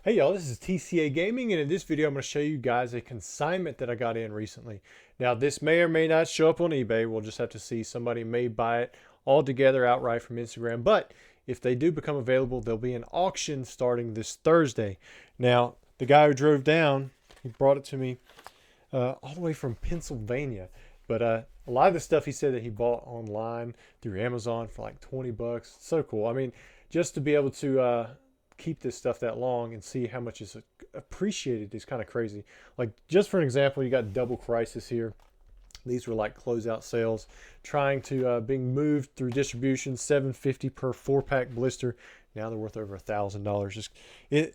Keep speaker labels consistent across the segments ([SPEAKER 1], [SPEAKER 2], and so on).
[SPEAKER 1] Hey y'all, this is TCA Gaming, and in this video I'm going to show you guys a consignment that I got in recently. Now this may or may not show up on eBay. We'll just have to see. Somebody may buy it all together outright from Instagram, but if they do become available, there'll be an auction starting this Thursday. Now the guy who drove down, he brought it to me all the way from Pennsylvania, but a lot of the stuff he said that he bought online through Amazon for like 20 bucks. So cool. I mean, just to be able to keep this stuff that long and see how much is appreciated is kind of crazy. Like, just for an example, you got Double Crisis here. These were like closeout sales, trying to being moved through distribution. $7.50 per 4-pack blister. Now they're worth over $1,000. Just it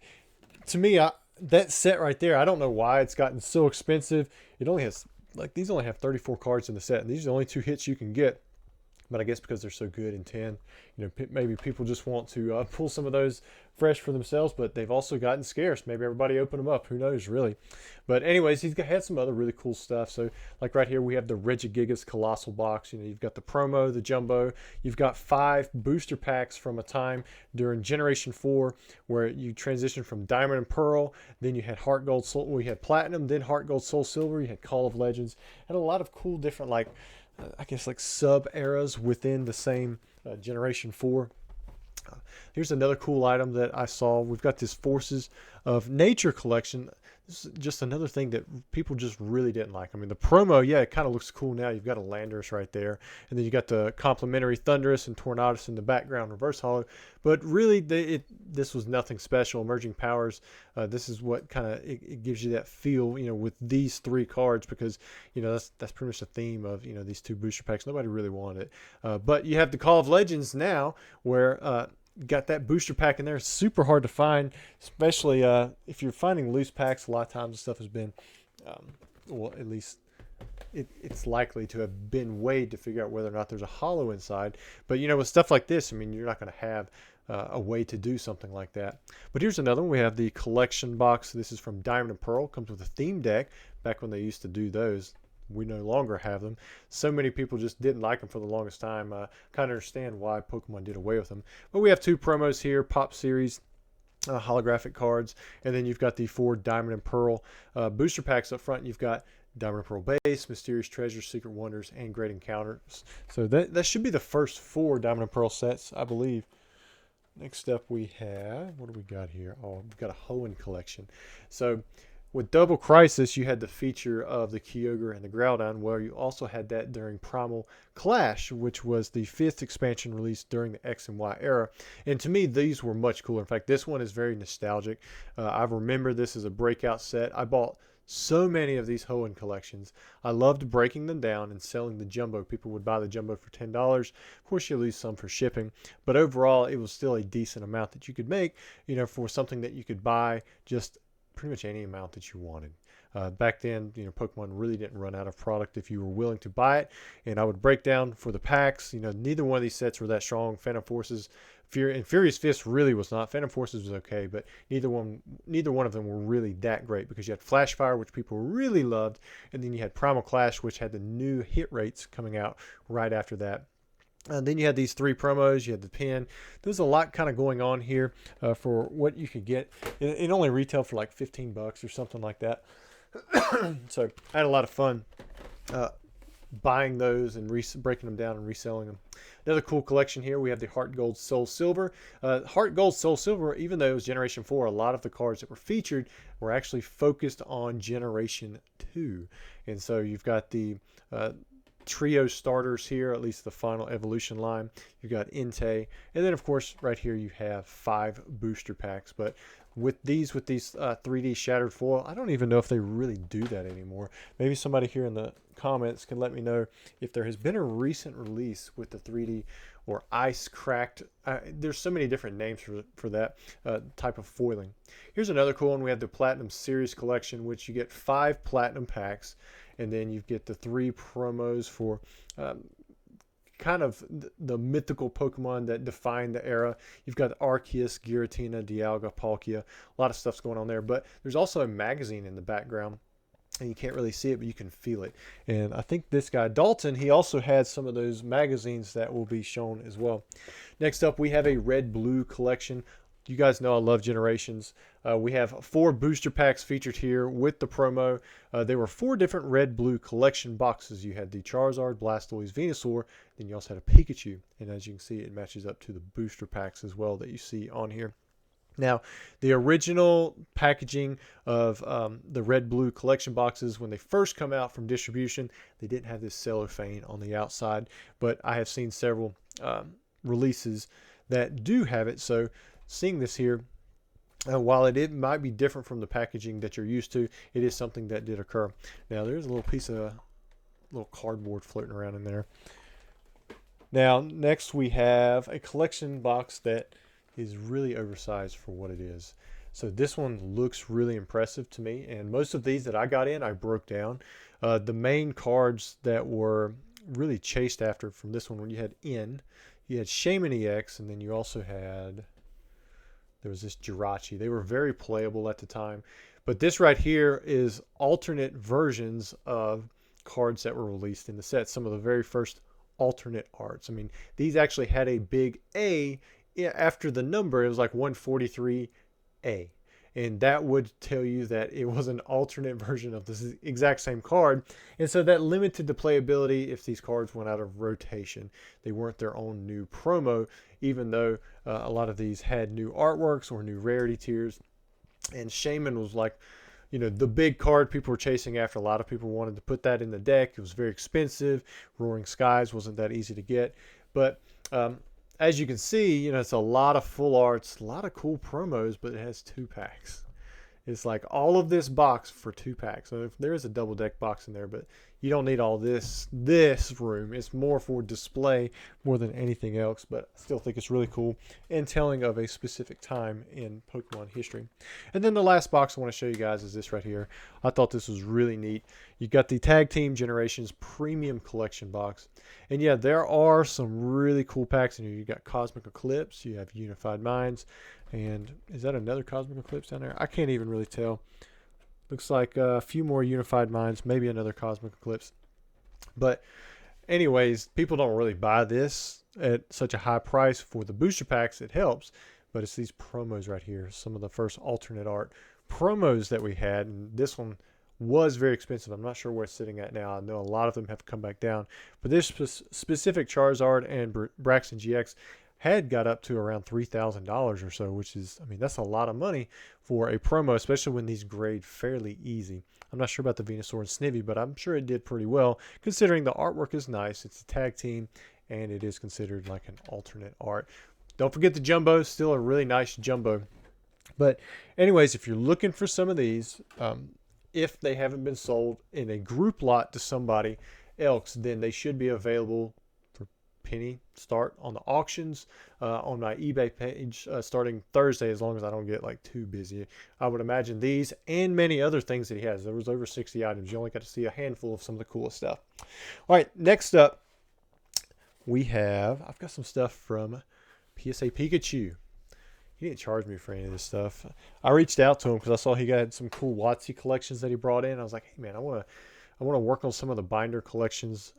[SPEAKER 1] to me, that set right there. I don't know why it's gotten so expensive. It only has these only have 34 cards in the set, and these are the only 2 hits you can get. But I guess because they're so good in 10, maybe people just want to pull some of those fresh for themselves, but they've also gotten scarce. Maybe everybody opened them up. Who knows, really? But anyways, he's had some other really cool stuff. So like right here, we have the Regigigas Colossal Box. You've got the Promo, the Jumbo. You've got 5 booster packs from a time during Generation 4 where you transitioned from Diamond and Pearl. Then you had Heart Gold, Soul. We had Platinum, then Heart Gold, Soul Silver. You had Call of Legends. Had a lot of cool different I guess like sub eras within the same Generation 4. Here's another cool item that I saw. We've got this Forces of Nature collection. This is just another thing that people just really didn't like. I mean, the promo, yeah, it kind of looks cool now. You've got a Landorus right there. And then you got the complimentary Thundurus and Tornadus in the background, reverse holo. But really, this was nothing special. Emerging Powers, this is what kind of, it gives you that feel, with these 3 cards, because, that's pretty much the theme of, these 2 booster packs. Nobody really wanted it. But you have the Call of Legends now, where got that booster pack in there. It's super hard to find, especially if you're finding loose packs. A lot of times the stuff has been well, at least it's likely to have been weighed to figure out whether or not there's a hollow inside. But with stuff like this, I mean, you're not going to have a way to do something like that. But here's another one. We have the collection box. This is from Diamond and Pearl. Comes with a theme deck. Back when they used to do those, we no longer have them. So many people just didn't like them for the longest time. Kind of understand why Pokemon did away with them. But we have 2 promos here, Pop Series holographic cards, and then you've got the 4 Diamond and Pearl booster packs up front. You've got Diamond and Pearl Base, Mysterious Treasures, Secret Wonders, and Great Encounters. So that should be the first 4 Diamond and Pearl sets, I believe. Next up we have, what do we got here? Oh, we've got a Hoenn collection. So with Double Crisis, you had the feature of the Kyogre and the Groudon, where you also had that during Primal Clash, which was the 5th expansion released during the X and Y era. And to me, these were much cooler. In fact, this one is very nostalgic. I remember this as a breakout set. I bought so many of these Hoenn collections. I loved breaking them down and selling the Jumbo. People would buy the Jumbo for $10. Of course, you lose some for shipping, but overall, it was still a decent amount that you could make, for something that you could buy just pretty much any amount that you wanted. Back then, Pokemon really didn't run out of product if you were willing to buy it. And I would break down for the packs. Neither one of these sets were that strong. Phantom Forces, and Furious Fist really was not. Phantom Forces was okay, but neither one of them were really that great, because you had Flash Fire, which people really loved, and then you had Primal Clash, which had the new hit rates coming out right after that. And then you had these 3 promos. You had the pin. There's a lot kind of going on here for what you could get. It only retailed for like $15 or something like that. So I had a lot of fun buying those and breaking them down and reselling them. Another cool collection here. We have the Heart Gold, Soul Silver. Heart Gold, Soul Silver, even though it was Generation 4, a lot of the cards that were featured were actually focused on Generation 2. And so you've got the trio starters here, at least the final evolution line. You've got Entei, and then of course right here you have 5 booster packs. But with these 3D shattered foil, I don't even know if they really do that anymore. Maybe somebody here in the comments can let me know if there has been a recent release with the 3D or ice cracked. There's so many different names for that type of foiling. Here's another cool one. We have the Platinum Series collection, which you get 5 platinum packs, and then you get the 3 promos for kind of the mythical Pokemon that defined the era. You've got Arceus, Giratina, Dialga, Palkia. A lot of stuff's going on there. But there's also a magazine in the background, and you can't really see it, but you can feel it. And I think this guy, Dalton, he also had some of those magazines that will be shown as well. Next up, we have a red-blue collection. You guys know I love Generations. We have 4 booster packs featured here with the promo. There were 4 different red-blue collection boxes. You had the Charizard, Blastoise, Venusaur, then you also had a Pikachu. And as you can see, it matches up to the booster packs as well that you see on here. Now, the original packaging of the red-blue collection boxes, when they first come out from distribution, they didn't have this cellophane on the outside, but I have seen several releases that do have it. So seeing this here, while it might be different from the packaging that you're used to, it is something that did occur. Now, there's a little piece of little cardboard floating around in there. Now, next we have a collection box that is really oversized for what it is. So this one looks really impressive to me, and most of these that I got in, I broke down. The main cards that were really chased after from this one, when you had N, you had Shaman EX, and then you also had, there was this Jirachi. They were very playable at the time. But this right here is alternate versions of cards that were released in the set. Some of the very first alternate arts. I mean, these actually had a big A after the number. It was like 143A. And that would tell you that it was an alternate version of this exact same card. And so that limited the playability if these cards went out of rotation. They weren't their own new promo, even though a lot of these had new artworks or new rarity tiers. And Shaman was like, you know, the big card people were chasing after. A lot of people wanted to put that in the deck. It was very expensive. Roaring Skies wasn't that easy to get. But as you can see, you know, it's a lot of full arts, a lot of cool promos, but it has 2 packs. It's like all of this box for 2 packs. So if there is a double deck box in there, but you don't need all this room. It's more for display more than anything else, but I still think it's really cool and telling of a specific time in Pokemon history. And then the last box I want to show you guys is this right here. I thought this was really neat. You got the Tag Team Generations Premium Collection box. And yeah, there are some really cool packs in here. You got Cosmic Eclipse, you have Unified Minds, and is that another Cosmic Eclipse down there? I can't even really tell. Looks like a few more Unified Minds, maybe another Cosmic Eclipse. But anyways, people don't really buy this at such a high price. For the booster packs, it helps. But it's these promos right here. Some of the first alternate art promos that we had. And this one was very expensive. I'm not sure where it's sitting at now. I know a lot of them have come back down. But this specific Charizard and Braxton GX had got up to around $3,000 or so, which is, I mean, that's a lot of money for a promo, especially when these grade fairly easy. I'm not sure about the Venusaur and Snivy, but I'm sure it did pretty well, considering the artwork is nice. It's a tag team, and it is considered like an alternate art. Don't forget the Jumbo, still a really nice Jumbo. But anyways, if you're looking for some of these, if they haven't been sold in a group lot to somebody else, then they should be available penny start on the auctions on my eBay page starting Thursday, as long as I don't get like too busy. I would imagine these and many other things that he has. There was over 60 items. You only got to see a handful of some of the coolest stuff. All right, next up we have, I've got some stuff from PSA Pikachu. He didn't charge me for any of this stuff. I reached out to him because I saw he got some cool WotC collections that he brought in. I was like, hey man, I want to work on some of the binder collections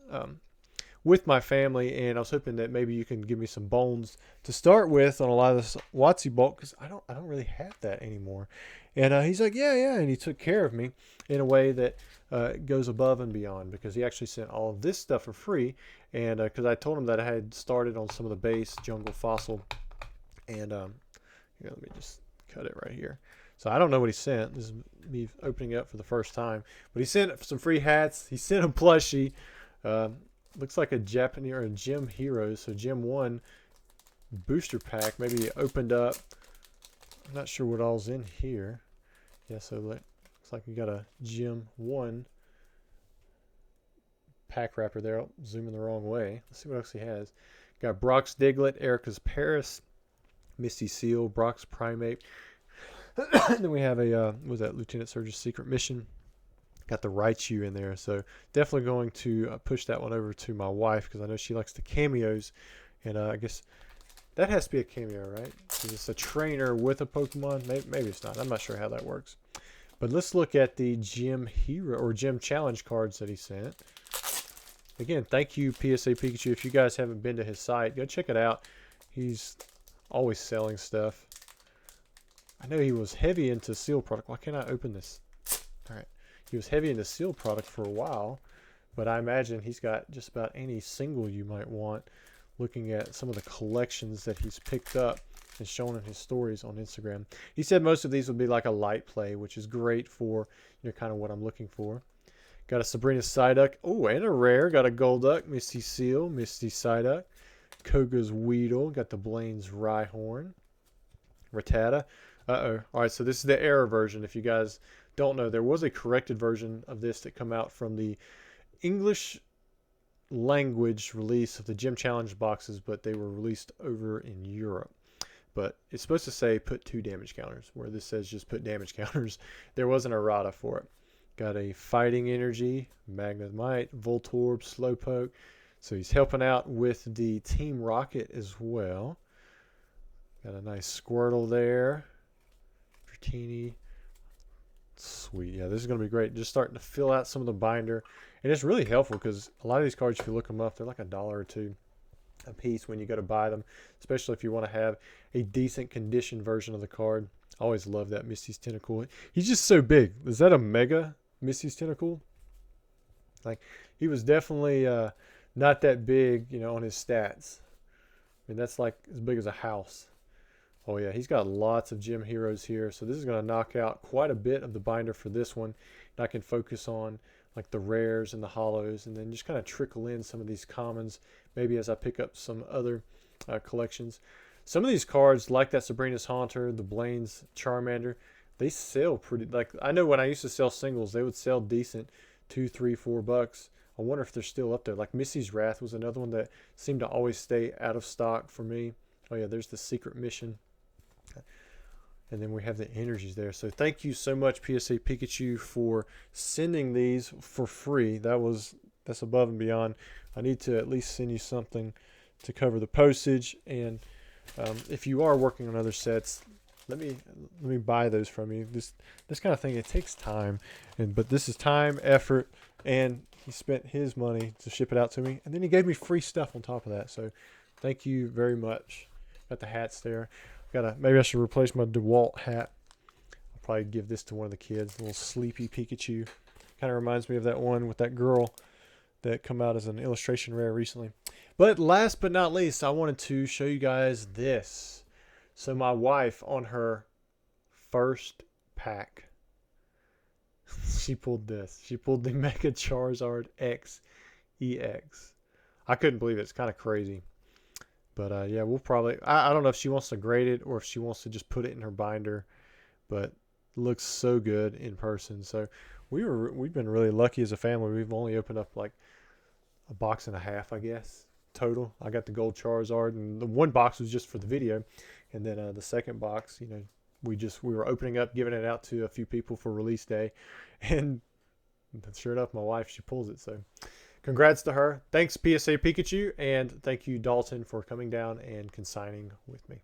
[SPEAKER 1] with my family, and I was hoping that maybe you can give me some bones to start with on a lot of this WotC bulk, because I don't really have that anymore. And he's like, yeah, and he took care of me in a way that goes above and beyond, because he actually sent all of this stuff for free. And because I told him that I had started on some of the base Jungle Fossil, and here, let me just cut it right here. So I don't know what he sent. This is me opening it up for the first time, but he sent some free hats. He sent a plushie. Looks like a Japanese or a Gym Heroes, so Gym 1 booster pack. Maybe it opened up. I'm not sure what all's in here. Yeah, so looks like we got a Gym 1 pack wrapper there. Oh, zooming the wrong way. Let's see what else he has. Got Brock's Diglett, Erica's Paris, Misty Seal, Brock's Primate. Then we have a, what was that, Lieutenant Surge's Secret Mission. Got the Raichu in there, so definitely going to push that one over to my wife, because I know she likes the cameos, and I guess that has to be a cameo, right? Because it's a trainer with a Pokemon. Maybe it's not. I'm not sure how that works. But let's look at the Gym Hero or Gym Challenge cards that he sent. Again, thank you, PSA Pikachu. If you guys haven't been to his site, go check it out. He's always selling stuff. I know he was heavy into seal product. Why can't I open this? All right. He was heavy into seal product for a while, but I imagine he's got just about any single you might want, looking at some of the collections that he's picked up and shown in his stories on Instagram. He said most of these would be like a light play, which is great for, kind of what I'm looking for. Got a Sabrina Psyduck. Oh, and a rare. Got a Golduck, Misty Seal, Misty Psyduck. Koga's Weedle. Got the Blaine's Rhyhorn. Rattata. Uh-oh. All right, so this is the error version. If you guys don't know, there was a corrected version of this that come out from the English language release of the Gym Challenge boxes, but they were released over in Europe. But it's supposed to say put 2 damage counters, where this says just put damage counters. There was an errata for it. Got a Fighting Energy, Magnemite, Voltorb, Slowpoke. So he's helping out with the Team Rocket as well. Got a nice Squirtle there. Dratini. Sweet. Yeah, this is going to be great. Just starting to fill out some of the binder. And it's really helpful because a lot of these cards, if you look them up, they're like $1 or $2 a piece when you go to buy them, especially if you want to have a decent condition version of the card. I always love that Misty's Tentacool. He's just so big. Is that a mega Misty's Tentacool? Like, he was definitely not that big, on his stats. I mean, that's like as big as a house. Oh yeah, he's got lots of gym heroes here, so this is going to knock out quite a bit of the binder for this one. And I can focus on like the rares and the hollows, and then just kind of trickle in some of these commons, maybe as I pick up some other collections. Some of these cards, like that Sabrina's Haunter, the Blaine's Charmander, they sell pretty. Like, I know when I used to sell singles, they would sell decent, $2, $3, $4. I wonder if they're still up there. Like Missy's Wrath was another one that seemed to always stay out of stock for me. Oh yeah, there's the Secret Mission. And then we have the energies there. So thank you so much, PSA Pikachu, for sending these for free. That's above and beyond. I need to at least send you something to cover the postage. And if you are working on other sets, let me buy those from you. This kind of thing, it takes time, but this is time, effort, and he spent his money to ship it out to me, and then he gave me free stuff on top of that. So thank you very much. Got the hats there. Maybe I should replace my DeWalt hat. I'll probably give this to one of the kids. A little sleepy Pikachu. Kind of reminds me of that one with that girl that come out as an illustration rare recently. But last but not least, I wanted to show you guys this. So my wife, on her first pack, she pulled this. She pulled the Mega Charizard X EX. I couldn't believe it. It's kind of crazy. But yeah, we'll probably, I don't know if she wants to grade it or if she wants to just put it in her binder, but it looks so good in person. So we've been really lucky as a family. We've only opened up like a box and a half, I guess, total. I got the gold Charizard, and the one box was just for the video, and then the second box, we were opening up, giving it out to a few people for release day, and sure enough, my wife, she pulls it. So congrats to her. Thanks, PSA Pikachu, and thank you, Dalton, for coming down and consigning with me.